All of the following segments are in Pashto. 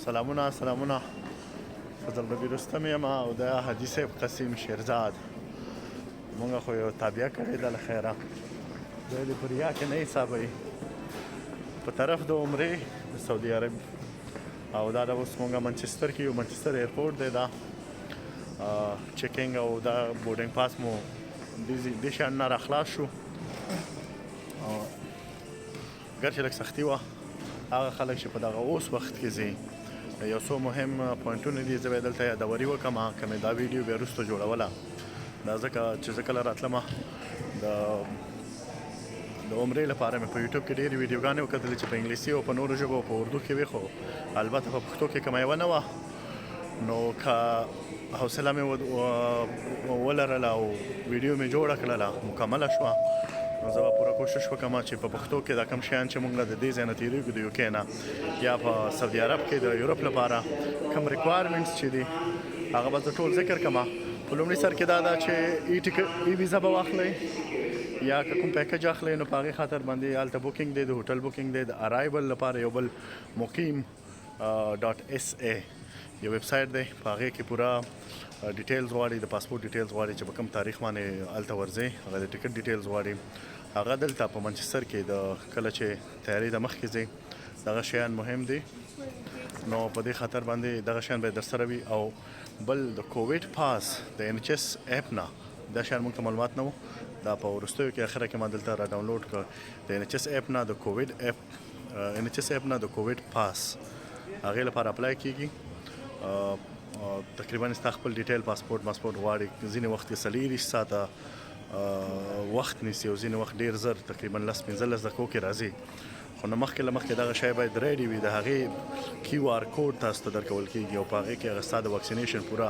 سلامونه فضل نبی رستم یم او د حاجي صاحب قسیم شیرزاد. مونږ خو یو تابعه کړې ده له خیره، دی دې په ریا کې نه حسابوي. په طرف د عمرې د سعودي عرب او دا د اوس مونږ منچستر کې یو منچستر ایرپورټ دی دا چیکینګ او دا بورډینګ پاس مو دې شان نه راخلاص شو. ګرچې لږ سختي وه، هغه خلک چې په دغه اوس وخت کې ځي یو څو مهم پوینټونه دي زه به یې دلته یادوري وکړم که مې دا ویډیو بیا وروسته جوړوله. دا ځکه چې زه کله راتلمه د عمرې لپاره مې په یوټیوب کې ډېرې ویډیوګانې وکتلې چې په انګلیسي او په نورو ژبو او په اردو کې وې، خو البته په پښتو کې کومه یوه نه وه. نو که حوصله مې ولرله او ویډیو مې جوړه کړله مکمله شوه، نو زه به پوره کوشش وکړم چې په پښتو کې دا کوم شیان چې مونږ د دې ځای نه تېرېږو د یوکې نه یا په سعودي عرب کې د یورپ لپاره کوم ریکوایرمنټس چې دي هغه به زه ټول ذکر کړم. په لومړي سر کې دا ده چې ای ویزا به واخلئ یا که کوم پیکج اخلئ نو په هغې خاطر باندې هلته بوکینګ دی، د هوټل بوکینګ دی، د ارایول لپاره یو بل muqim.sa یو ویب سایټ دی، په هغې کې پوره ډیټیلز غواړي، د پاسپورټ ډیټیلز غواړي چې په کوم تاریخ باندې هلته ورځئ، هغه د ټکټ ډیټیلز غواړي. هغه دلته په منچستر کې د کله چې تیاري د مخکې ځئ دغه شیان مهم دي، نو په دې خاطر باندې دغه شیان باید در سره وي. او بل د کوویډ پاس د NHS اپ نه دا شیان موږ ته معلومات نه وو، دا په وروستیو کې اخره کې ما دلته را ډاونلوډ کړ د NHS اپ نه د کوویډ اپ NHS اپ نه د کوویډ پاس هغې لپاره اپلای کېږي. تقریبا ستا خپل ډیټیل پاسپورټ غواړي، ځینې وخت کې 40 ساعته وخت نیسي او ځینې وخت ډېر زر تقریبا 10-15 دقیقو کې راځي. خو نه مخکې له مخکې دغه شی باید ریډي وي، د هغې QR کوډ تاسو ته درکول کېږي او په هغې کې هغه ستا د واکسینیشن پوره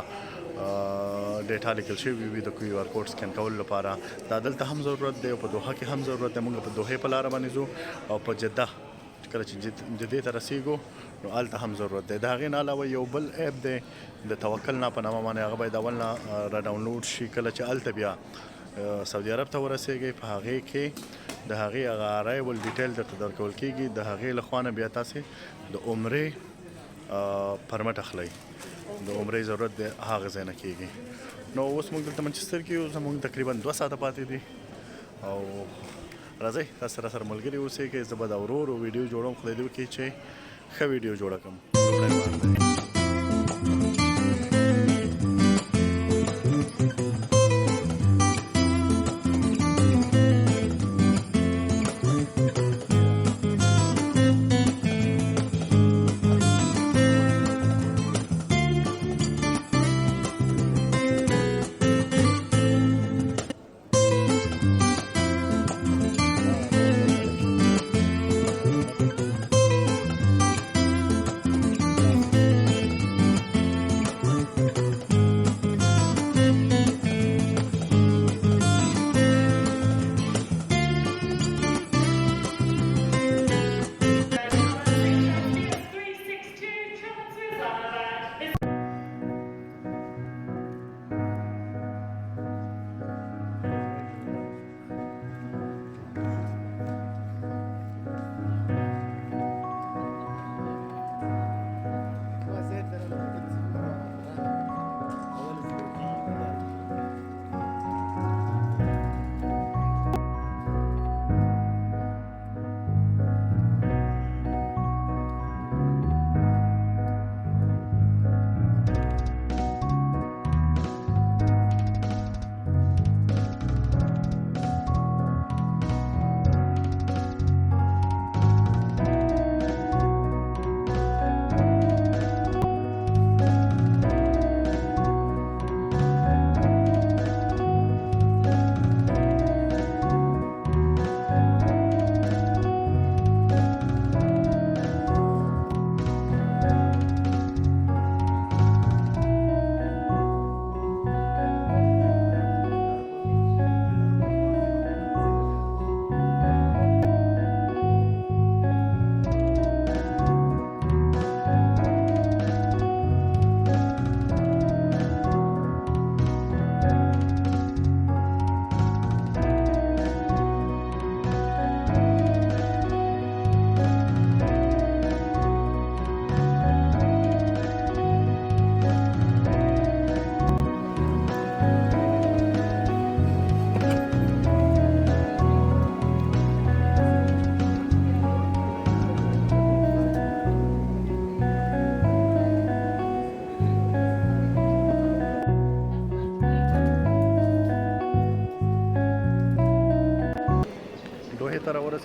ډیټا لیکل شوي وي د QR کوډ سکین کولو لپاره. دا دلته هم ضرورت دی او په دوحه کې هم ضرورت دی. موږ په دوحې په لاره باندې ځو او په جده کله چې جدې ته رسیږو نو هلته هم ضرورت دی. د هغې نه علاوه یو بل اپ دی د توکل نه په نامه باندې، هغه باید اول نه را ډاونلوډ شي. کله چې هلته بیا سعودي عرب ته ورسیږئ په هغې کې د هغې هغه ارایول ډیټیل درته درکول کېږي، د هغې له خوا نه بیا تاسې د عمرې پرمټ اخلئ، د عمرې ضرورت دی هغه ځای نه کېږي. نو اوس موږ دلته منچستر کې یو، زموږ تقریبا 2 ساعته پاتې دي او راځئ تاسو راسره ملګري اوسئ. زه به دا ورو ورو ویډیو جوړوم، خدای دې وکړي چې ښه ویډیو جوړه کړم.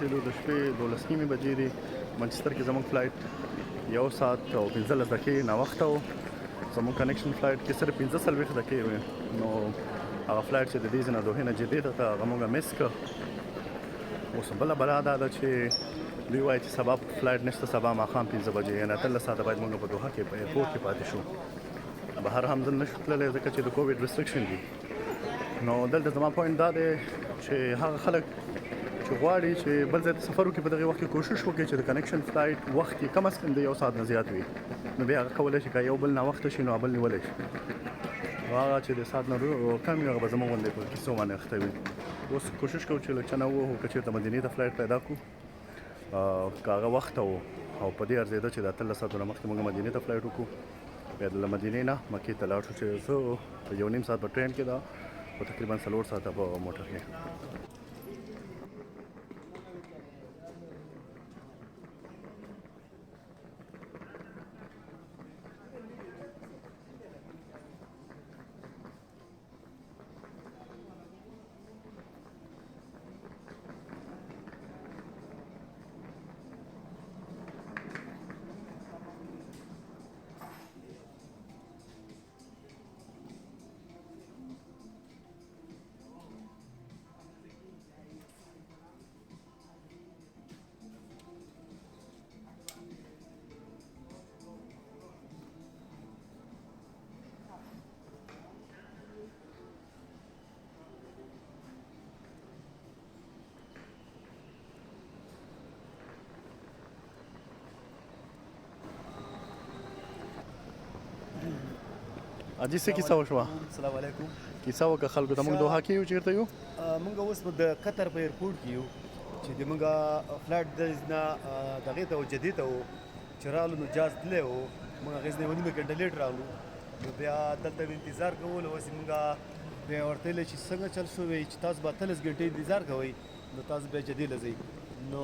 رسېدو د شپې 12 بجې دي. منچستر کې زموږ فلایټ 1 ساعت او 15 دقیقې ناوخته و. زموږ کنیکشن فلایټ کې صرف 45 دقیقې وې، نو هغه فلایټ چې د دې ځای نه دوحې نه جدې ته هغه موږ مس کړ. اوس بله بلا دا ده چې دوی وایي چې سبا فلایټ نشته، سبا ماښام 15 بجې یعنې 18 ساعته باید موږ په دوحه کې په ایرپورټ کې پاتې شو. بهر هم ځل نشو تللی ځکه چې د کووډ ریسټرکشن دي. نو دلته زما پوینټ دا دی چې هغه خلک چې غواړي چې بل ځای ته سفر وکړي په دغې وخت کې کوشش وکړي چې د کنیکشن فلایټ وخت یې کم از کم د 1 ساعت نه زیات وي، نو بیا هغه کولی شي که یو بل ناوخته شي نو بل نیولی شي. هغه چې د ساعت نه کم وي هغه به زموږ غوندې په کیسو باندې اخته وي. اوس کوشش کوو چې لږ څه نه ووهو که چېرته مدینې ته فلایټ پیدا کړو که هغه وخته و او په دې ارزېده چې د 18 ساعتو نه مخکې موږ مدینې ته فلایټ وکړو. بیا د مدینې نه مکې ته لاړ شو چې زه په 1.5 ساعت په ټرین کې ده او تقریبا 4 ساعته په موټر کې. اجي څه کیسه وشوه؟ السلام علیکم. کیسه وکړه خلکو ته. موږ دوحه کې یو، چېرته یو؟ موږ اوس د قطر په ایرپورټ کې یو چې د موږ فلایټ د نه دغې ته و جدې ته و چې رالو نو جاز تللی و. موږ هغې نه 1 ګنټه لیټ رالو، نو بیا دلته انتظار کولو. اوس موږ بیا ورته ویلی چې څنګه چل شوی چې تاسو به 18 ګنټې انتظار کوئ، نو تاسو بیا جدې له ځئ. نو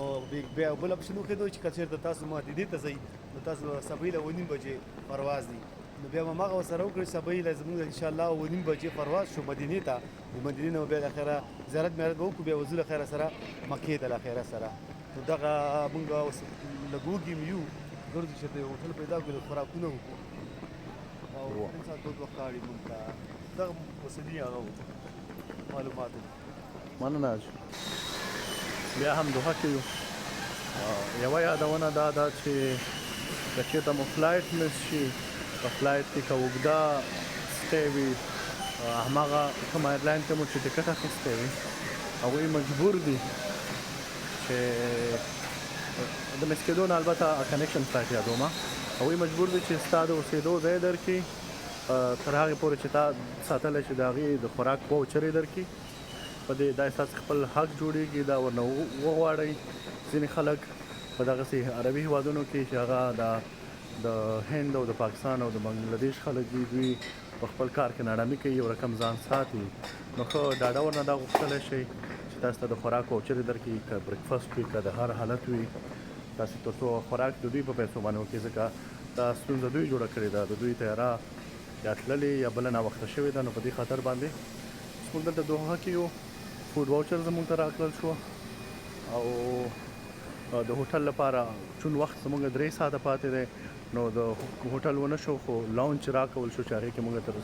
بیا بل اپشن وښېدو چې که چېرته تاسو مدینې ته ځئ نو تاسو سبا له 9 بجې پرواز دی. نو بیا ما هغه ورسره وکړې سبا له زموږ انشاءالله 9 بجې پرواز شو مدینې ته. د مدینې نه بیا د اخره زیارت میارت به وکړو، بیا وځو له خیره سره مکې ته له خیره سره. نو دغه موږ اوس لږ وږي م یو، ګرځو چې د هوټل پیدا کړو، د خوراکونه وکړو او 3 ساعت دوه وخت اړي موږ ته. دغه اوسني هغه معلومات مننه. بیا هم دوحه کې یو. یوه یادونه دا ده چې که چېرته مو فلایټ مس شي په فلایټ کې که اوږده سټی وي، هماغه کوم ایرلاین ته مو چې ټکټ اخیستی وي هغوی مجبور دي چې د مس کېدو نه البته کنیکشن فلایټ یادومه، هغوی مجبور دي چې ستا د اوسېدو ځای درکړي تر هغې پورې چې تا ساتلی چې د هغې د خوراک واوچر یې درکړي. په دې دا ستاسې خپل حق جوړېږي، دا ورنه وغواړئ. ځینې خلک په دغسې عربي هېوادونو کې چې هغه د هند او د پاکستان او د بنګلادیش خلک دي، دوی په خپل کار کې ناړامي کوي، یو رقم ځان ساتي. نو ښه ډاډه ورنه دا غوښتلی شئ چې تاسو ته د خوراک واوچر یې درکړي، که بریکفاسټ وي که د هر حالت وي، تاسې تر څو خوراک د دوی په پیسو باندې وکړي، ځکه دا ستونزه دوی جوړه کړې ده. د دوی طیاره یا تللې یا بله ناوخته شوې ده، نو په دې خاطر باندې موږ دلته دوحه کې یو. فوډ واوچر زموږ ته راکړل شو او د هوټل لپاره چون وخت زموږ 3 ساعته پاتې دی، نو د هوټل ونه شو خو لاونج راکول شو چې هغې کې موږ تر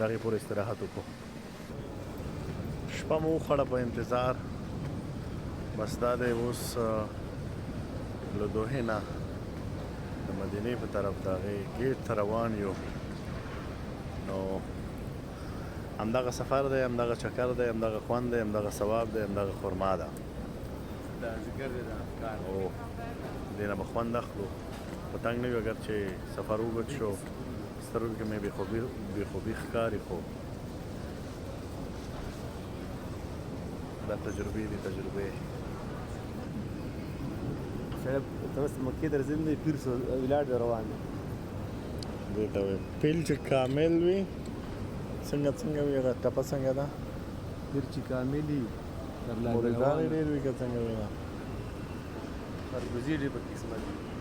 هغې پورې استراحت وکړو. شپه مو وخوړه په انتظار. بس دا دی اوس له دوحې نه د مدینې په طرف د هغې ګیټ ته روان یو. نو همدغه سفر دی، همدغه چکر دی، همدغه خوند دی، همدغه ثواب دی، همدغه خرما ده. دا ذکر دی دا کار او دې نه به خوند اخلو. په تنګ نه وي، اگر چې سفر اوږد شو سترګو کې مې بېخوبي ښکاري، خو دا تجربې دي، تجربې. سړی ته اوس مکې ته رسېدلی دی، پیر ولاړ دی روان دی. دې ته وایي پیل چې کامل وي. څنګه وي هغه ټپه څنګه ده؟ پیر چې کامل وي مریدان یې ډېر وي که څنګه وي؟ خربوزې ډېر په قسمت دي.